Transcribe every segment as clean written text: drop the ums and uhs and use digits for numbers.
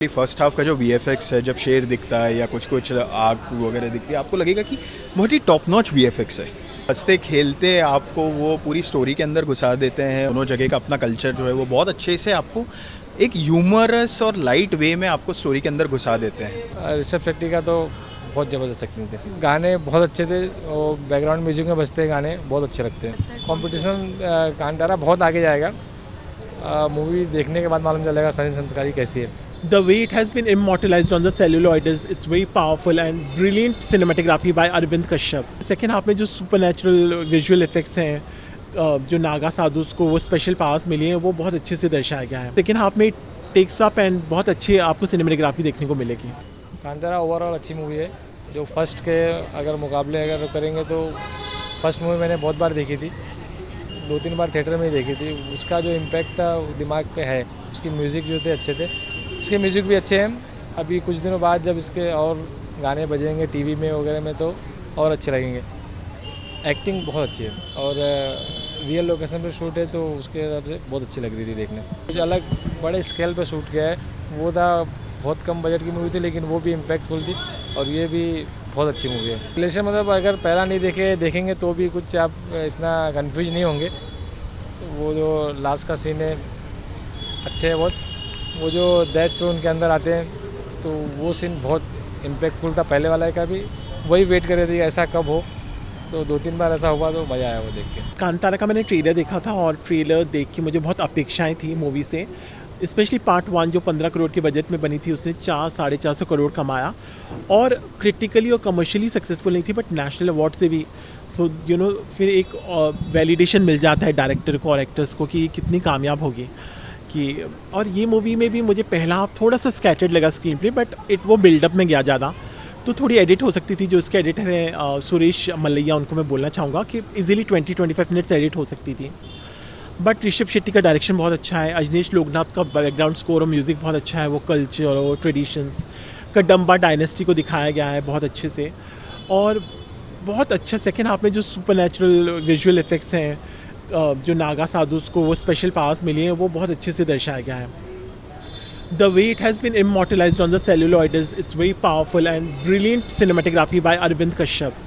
First half का जो VFX है, जब शेर दिखता है या कुछ कुछ आग वगैरह दिखती है, आपको लगेगा कि बहुत ही टॉप नॉच वीएफएक्स है। हंसते खेलते आपको वो पूरी स्टोरी के अंदर घुसा देते हैं। दोनों जगह का अपना कल्चर जो है वो बहुत अच्छे से आपको एक ह्यूमरस और लाइट वे में आपको स्टोरी के अंदर घुसा देते हैं। ऋषभ शेट्टी का तो बहुत ज़बरदस्त एक्टिंग थी, गाने बहुत अच्छे थे और बैकग्राउंड म्यूजिक में बजते गाने बहुत अच्छे लगते हैं। कंपटीशन कांतारा बहुत आगे जाएगा। मूवी देखने के बाद मालूम चलेगा सनी संस्कारी कैसी है। The way it has been immortalized on the celluloid is it's very powerful and brilliant cinematography by Arvind Kashyap. Second half में जो supernatural visual effects हैं, जो नागा साधुस को वो स्पेशल पावर्स मिली हैं, वो बहुत अच्छे से दर्शाया गया है। सेकेंड हाफ में टेक्स अप एंड बहुत अच्छी आपको सिनेमेटोग्राफी देखने को मिलेगी। कांतारा ओवरऑल अच्छी मूवी है। जो फर्स्ट के अगर मुकाबले अगर करेंगे तो फर्स्ट मूवी मैंने बहुत बार देखी थी, 2-3 बार थिएटर में ही देखी थी। उसका जो इम्पैक्ट था दिमाग पे है। उसकी म्यूज़िक जो थे अच्छे थे, इसके म्यूज़िक भी अच्छे हैं। अभी कुछ दिनों बाद जब इसके और गाने बजेंगे टीवी में वगैरह में तो और अच्छे लगेंगे। एक्टिंग बहुत अच्छी है और रियल लोकेशन पे शूट है तो उसके हिसाब से बहुत अच्छी लग रही थी देखने। कुछ अलग बड़े स्केल पे शूट किया है, वो था बहुत कम बजट की मूवी थी लेकिन वो भी इम्पैक्टफुल थी और ये भी बहुत अच्छी मूवी है। रिलेशन मतलब अगर पहला नहीं देखेंगे तो भी कुछ आप इतना कन्फ्यूज नहीं होंगे। वो जो लास्ट का सीन है अच्छे है बहुत। वो जो डेथ जोन के अंदर आते हैं तो वो सीन बहुत इम्पैक्टफुल था। पहले वाला का भी वही वेट कर रहे थे ऐसा कब हो, तो 2-3 बार ऐसा हुआ तो मज़ा आया वो देख के। कांतारा का मैंने ट्रेलर देखा था और ट्रेलर देख के मुझे बहुत अपेक्षाएं थी मूवी से। स्पेशली पार्ट 1 जो 15 करोड़ के बजट में बनी थी, उसने 400-450 करोड़ कमाया और क्रिटिकली और कमर्शियली सक्सेसफुल नहीं थी, बट नेशनल अवार्ड से भी फिर एक वैलिडेशन मिल जाता है डायरेक्टर को और एक्टर्स को कि कितनी कामयाब होगी। कि और ये मूवी में भी मुझे पहला हाफ थोड़ा सा स्कैटर्ड लगा स्क्रीन प्ले, बट वो बिल्डअप में गया ज़्यादा, तो थोड़ी एडिट हो सकती थी। जो उसके एडिटर हैं सुरेश मल्लैया, उनको मैं बोलना चाहूँगा कि इजीली 20-25 मिनट्स एडिट हो सकती थी। बट ऋषभ शेट्टी का डायरेक्शन बहुत अच्छा है। अजनीश लोकनाथ का बैकग्राउंड स्कोर और म्यूज़िक बहुत अच्छा है। वो कल्चर और ट्रेडिशंस कदम्बा डायनेस्टी को दिखाया गया है बहुत अच्छे से और बहुत अच्छा। सेकेंड हाफ में जो सुपरनैचुरल विजुअल इफेक्ट्स हैं, जो नागा साधुस को वो स्पेशल पावर्स मिली हैं, वो बहुत अच्छे से दर्शाया गया है। The way it has been immortalized on the celluloid is it's very powerful and brilliant cinematography by Arvind Kashyap.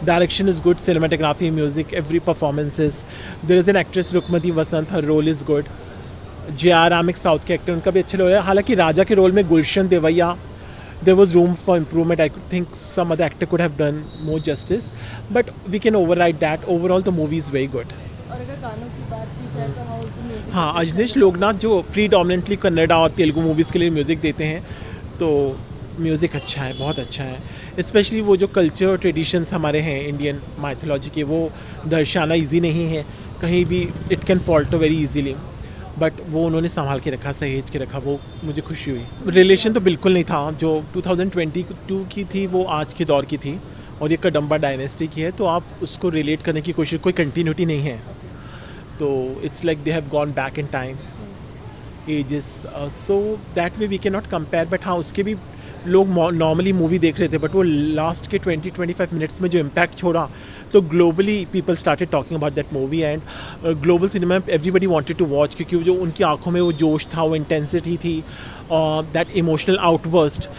Direction is good, cinematography, music, every performance is. There is an actress Rukmati Vasant, her role is good. J.R. Ramik south के actor, उनका भी अच्छा role है। हालांकि राजा के role में गुलशन Devaiah, there was room for improvement. I think some other actor could have done more justice, but we can override that. Overall, the movie is very good. और अगर गानों की बात की जाए तो हाउ इज द म्यूजिक? हाँ, अजनीश लोकनाथ जो प्रीडोमिनेंटली कन्नड़ा और तेलुगु मूवीज़ के लिए म्यूज़िक देते हैं, तो म्यूज़िक अच्छा है, बहुत अच्छा है। स्पेशली वो जो कल्चर और ट्रेडिशंस हमारे हैं इंडियन माइथोलॉजी के, वो दर्शाना इजी नहीं है कहीं भी। It can falter very easily, but वो उन्होंने संभाल के रखा, सहेज के रखा, वो मुझे खुशी हुई। रिलेशन तो बिल्कुल नहीं था। जो 2022 की थी वो आज के दौर की थी और ये कदम्बा डायनेस्टी की है, तो आप उसको रिलेट करने की कोशिश, कोई कंटिन्यूटी नहीं है। तो it's like they have gone back in time ages, so that way we can not compare. But हाँ, उसके भी लोग नॉर्मली मूवी देख रहे थे, बट वो लास्ट के 20-25 मिनट्स में जो इम्पैक्ट छोड़ा, तो globally people started talking about that movie and global cinema everybody wanted to watch, क्योंकि जो उनकी आंखों में वो जोश था, वो इंटेंसिटी थी, दैट इमोशनल आउटबर्स्ट,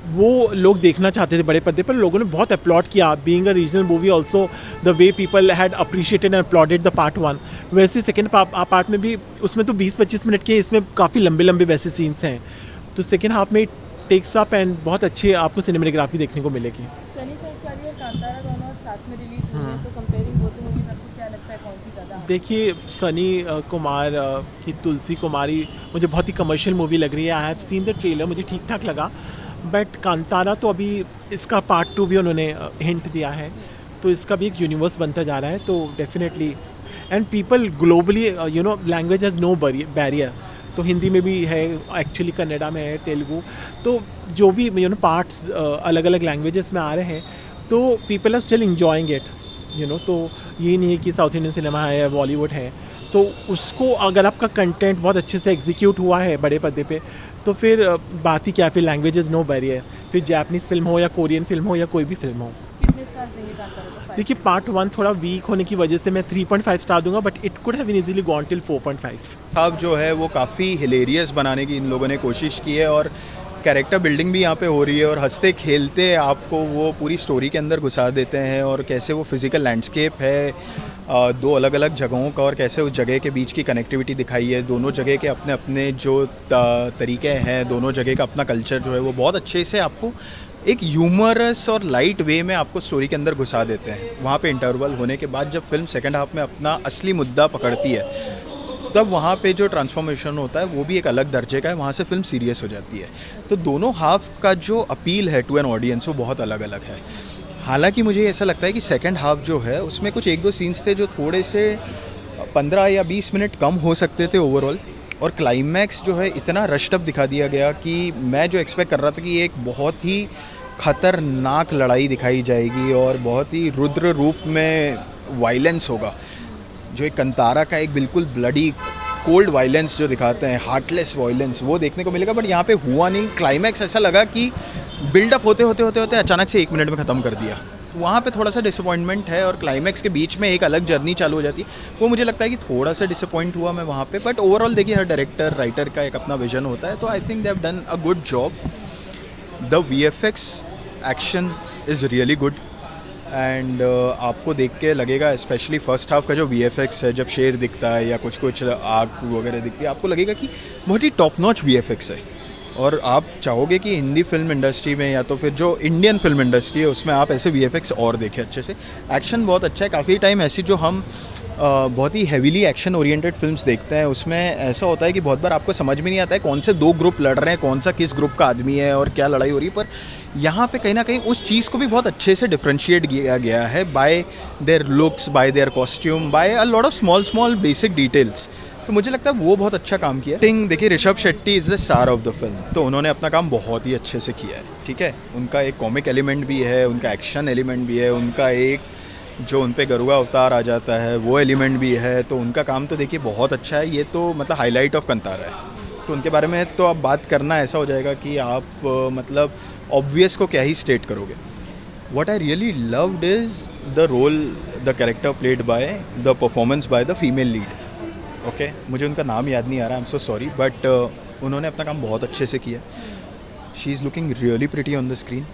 वो लोग देखना चाहते थे बड़े पर्दे पर। लोगों ने बहुत अपलॉड किया। Being a regional movie also, the way people had appreciated and uploaded the part 1, वैसे सेकेंड पार्ट में भी, उसमें तो 20-25 मिनट के, इसमें काफ़ी लंबे वैसे सीन्स हैं। तो सेकेंड हाफ में टेक्स अप एंड बहुत अच्छी आपको सिनेमेटोग्राफी देखने को मिलेगी। सनी संस्कारी और कांतारा दोनों साथ में रिलीज हुए हैं, तो कंपेयरिंग बोथ मूवीज आपको क्या लगता है कौन सी ज़्यादा? देखिए, सनी कुमार की तुलसी कुमारी मुझे बहुत ही कमर्शियल मूवी लग रही है। I have seen the trailer, मुझे ठीक ठाक लगा, बट कांतारा तो अभी इसका पार्ट 2 भी उन्होंने हिंट दिया है, तो इसका भी एक यूनिवर्स बनता जा रहा है। तो definitely, and people globally, language has no barrier. तो हिंदी में भी है, एक्चुअली कन्नड़ा में है, तेलुगु, तो जो भी पार्ट्स अलग अलग लैंग्वेजेस में आ रहे हैं, तो people are still enjoying it. तो ये नहीं है कि साउथ इंडियन सिनेमा है या बॉलीवुड है, तो उसको अगर आपका कंटेंट बहुत अच्छे से एग्जीक्यूट हुआ है बड़े पर्दे पे, तो फिर बात ही क्या, फिर लैंग्वेजेस नो बैरियर, फिर जापानीज़ फिल्म हो या कोरियन फिल्म हो या कोई भी फिल्म हो। कितने स्टार्स देंगे कांतारा को? देखिए, पार्ट 1 थोड़ा वीक होने की वजह से मैं 3.5 स्टार दूंगा, but it could have easily gone till 4.5। अब जो है वो काफ़ी हिलेरियस बनाने की इन लोगों ने कोशिश की है और कैरेक्टर बिल्डिंग भी यहाँ पे हो रही है और हंसते खेलते आपको वो पूरी स्टोरी के अंदर घुसा देते हैं और कैसे वो फिज़िकल लैंडस्केप है दो अलग अलग जगहों का और कैसे उस जगह के बीच की कनेक्टिविटी दिखाई है। दोनों जगह के अपने अपने जो तरीके हैं, दोनों जगह का अपना कल्चर जो है वो बहुत अच्छे से आपको एक ह्यूमरस और लाइट वे में आपको स्टोरी के अंदर घुसा देते हैं। वहाँ पे इंटरवल होने के बाद जब फिल्म सेकंड हाफ में अपना असली मुद्दा पकड़ती है तब वहाँ पे जो ट्रांसफॉर्मेशन होता है वो भी एक अलग दर्जे का है, वहाँ से फिल्म सीरियस हो जाती है। तो दोनों हाफ का जो अपील है टू एन ऑडियंस वो बहुत अलग अलग है। हालांकि मुझे ऐसा लगता है कि सेकंड हाफ जो है उसमें कुछ एक दो सीन्स थे जो थोड़े से 15 या 20 मिनट कम हो सकते थे ओवरऑल, और क्लाइमैक्स जो है इतना रश्ड अप दिखा दिया गया कि मैं जो एक्सपेक्ट कर रहा था कि एक बहुत ही ख़तरनाक लड़ाई दिखाई जाएगी और बहुत ही रुद्र रूप में वायलेंस होगा, जो एक कंतारा का एक बिल्कुल ब्लडी कोल्ड वायलेंस जो दिखाते हैं, हार्टलेस वायलेंस, वो देखने को मिलेगा। बट यहाँ पे हुआ नहीं। क्लाइमैक्स ऐसा लगा कि बिल्डअप होते होते होते होते अचानक से 1 मिनट में ख़त्म कर दिया। वहाँ पे थोड़ा सा डिसअपॉइंटमेंट है और क्लाइमैक्स के बीच में एक अलग जर्नी चालू हो जाती है, वो मुझे लगता है कि थोड़ा सा डिसअपॉइंट हुआ मैं वहाँ पे। बट ओवरऑल देखिए, हर डायरेक्टर राइटर का एक अपना विजन होता है, तो I think they have done a good job. The VFX action is really good and आपको देख के लगेगा, स्पेशली फर्स्ट हाफ का जो VFX है, जब शेर दिखता है या कुछ कुछ आग वगैरह दिखती है, आपको लगेगा कि बहुत ही टॉप नॉच VFX है और आप चाहोगे कि हिंदी फिल्म इंडस्ट्री में या तो फिर जो इंडियन फिल्म इंडस्ट्री है उसमें आप ऐसे VFX और देखें अच्छे से। एक्शन बहुत अच्छा है। काफ़ी टाइम ऐसी जो हम बहुत ही हैवीली एक्शन ओरिएंटेड फिल्म्स देखते हैं उसमें ऐसा होता है कि बहुत बार आपको समझ में नहीं आता है कौन से दो ग्रुप लड़ रहे हैं, कौन सा किस ग्रुप का आदमी है और क्या लड़ाई हो रही है। पर यहाँ पे कहीं ना कहीं उस चीज़ को भी बहुत अच्छे से डिफ्रेंशिएट किया गया है by their looks, by their costume, by a lot of small basic details. तो मुझे लगता है वो बहुत अच्छा काम किया। थिंक देखिए, Rishabh Shetty is the star of the film, तो उन्होंने अपना काम बहुत ही अच्छे से किया है। ठीक है, उनका एक कॉमिक एलिमेंट भी है, उनका एक्शन एलिमेंट भी है, उनका एक जो उन पे गरुड़ा अवतार आ जाता है वो एलिमेंट भी है, तो उनका काम तो देखिए बहुत अच्छा है। ये तो मतलब हाईलाइट ऑफ कंतारा है, तो उनके बारे में तो अब बात करना ऐसा हो जाएगा कि आप मतलब ऑब्वियस को क्या ही स्टेट करोगे। What I really loved is the role, the character played by, the performance by the female lead. Okay, मुझे उनका नाम याद नहीं आ रहा, I am so sorry, but उन्होंने अपना काम बहुत अच्छे से किया। She is looking really pretty on the screen.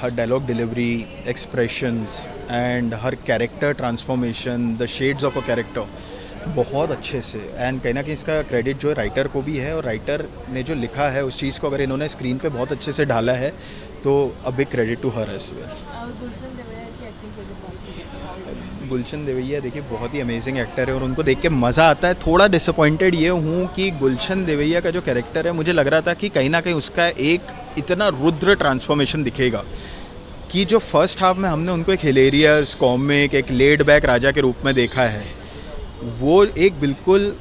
her dialogue delivery, expressions and her character transformation, the shades of a character बहुत अच्छे से। एंड कहीं ना कहीं इसका क्रेडिट जो है राइटर को भी है, और राइटर ने जो लिखा है उस चीज़ को अगर इन्होंने स्क्रीन पे बहुत अच्छे से ढाला है तो a big credit to her as well. Gulshan Devaiah की एक्टिंग के गुलशन देवैया देखिए बहुत ही अमेजिंग एक्टर है और उनको देख के मज़ा आता है। थोड़ा डिसअपॉइंटेड ये हूँ कि गुलशन देवैया का जो कैरेक्टर है, मुझे लग रहा था कि कहीं ना कहीं उसका एक इतना रुद्र ट्रांसफॉर्मेशन दिखेगा कि जो फर्स्ट हाफ में हमने उनको एक हिलेरियस कॉमिक, एक लेड बैक राजा के रूप में देखा है, वो एक बिल्कुल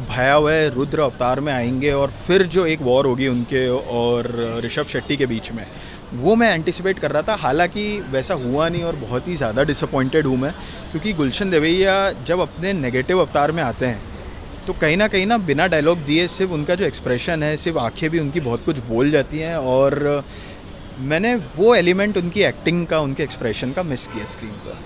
भयावह रुद्र अवतार में आएंगे और फिर जो एक वॉर होगी उनके और ऋषभ शेट्टी के बीच में, वो मैं एंटिसिपेट कर रहा था। हालांकि वैसा हुआ नहीं और बहुत ही ज़्यादा डिसअपॉइंटेड हूँ मैं, क्योंकि गुलशन देवैया जब अपने नेगेटिव अवतार में आते हैं तो कहीं ना बिना डायलॉग दिए सिर्फ उनका जो एक्सप्रेशन है, सिर्फ आंखें भी उनकी बहुत कुछ बोल जाती हैं, और मैंने वो एलिमेंट उनकी एक्टिंग का, उनके एक्सप्रेशन का मिस किया स्क्रीन पर।